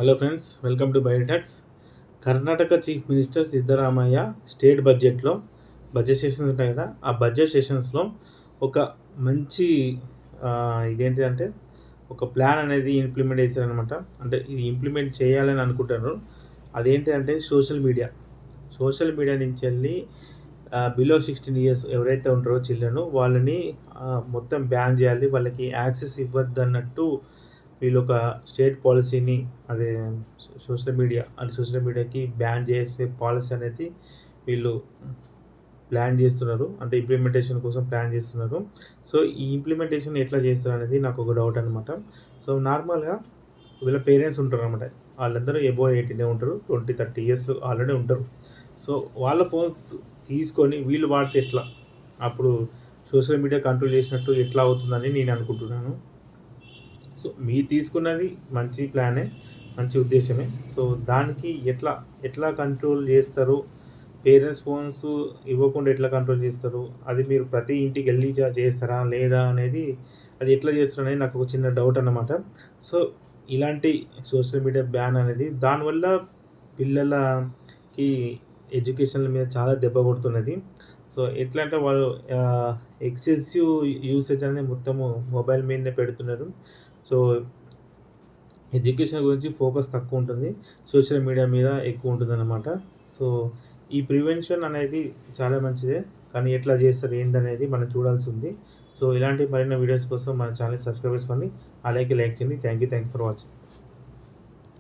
Hello friends, welcome to Biotalks. Karnataka chief minister Siddaramaiah state budget sessions ఉంటాయి కదా, ఆ budget సెషన్స్లో ఒక మంచి ఇదేంటిదంటే ఒక ప్లాన్ అనేది ఇంప్లిమెంట్ చేశారనమాట. అంటే ఇది ఇంప్లిమెంట్ చేయాలని అనుకుంటారు. అదేంటి అంటే సోషల్ మీడియా నుంచి వెళ్ళి బిలో 16 ఇయర్స్ ఎవరైతే ఉంటారో చిల్డ్రన్ వాళ్ళని మొత్తం బ్యాన్ చేయాలి, వాళ్ళకి యాక్సెస్ ఇవ్వద్దు అన్నట్టు వీళ్ళు ఒక స్టేట్ పాలసీని, అదే సోషల్ మీడియాకి బ్యాన్ చేసే పాలసీ అనేది వీళ్ళు ప్లాన్ చేస్తున్నారు. అంటే ఇంప్లిమెంటేషన్ కోసం ప్లాన్ చేస్తున్నారు. సో ఈ ఇంప్లిమెంటేషన్ ఎట్లా చేస్తారు అనేది నాకు ఒక డౌట్ అనమాట. సో నార్మల్గా వీళ్ళ పేరెంట్స్ ఉంటారు అనమాట. వాళ్ళందరూ ఎబో 18 ఉంటారు, 20-30 ఇయర్స్ ఆల్రెడీ ఉంటారు. సో వాళ్ళ ఫోన్స్ తీసుకొని వీళ్ళు వాడితే ఎట్లా, అప్పుడు సోషల్ మీడియా కంట్రోల్ చేసినట్టు ఎట్లా అవుతుందని నేను అనుకుంటున్నాను. సో మీరు తీసుకున్నది మంచి ప్లానే, మంచి ఉద్దేశమే. సో దానికి ఎట్లా ఎట్లా కంట్రోల్ చేస్తారు, పేరెంట్స్ ఫోన్స్ ఇవ్వకుండా ఎట్లా కంట్రోల్ చేస్తారు, అది మీరు ప్రతి ఇంటికి వెళ్ళి చేస్తారా లేదా అనేది, అది ఎట్లా చేస్తారు అనేది నాకు ఒక చిన్న డౌట్ అన్నమాట. సో ఇలాంటి సోషల్ మీడియా బ్యాన్ అనేది దానివల్ల పిల్లలకి ఎడ్యుకేషన్ మీద చాలా దెబ్బ కొడుతున్నది. సో ఎట్లా అంటే వాళ్ళు ఎక్సెసివ్ యూసేజ్ అనేది మొత్తము మొబైల్ మీదనే పెడుతున్నారు. సో ఎడ్యుకేషన్ గురించి ఫోకస్ తక్కువ ఉంటుంది, సోషల్ మీడియా మీద ఎక్కువ ఉంటుందన్నమాట. సో ఈ ప్రివెన్షన్ అనేది చాలా మంచిదే, కానీ ఎట్లా చేస్తారు ఏంటనేది మనం చూడాల్సి ఉంది. సో ఇలాంటి మరిన్ని వీడియోస్ కోసం మన ఛానల్ సబ్స్క్రైబ్ చేసుకోండి, అలాగే లైక్ చేయండి. Thank you for watching.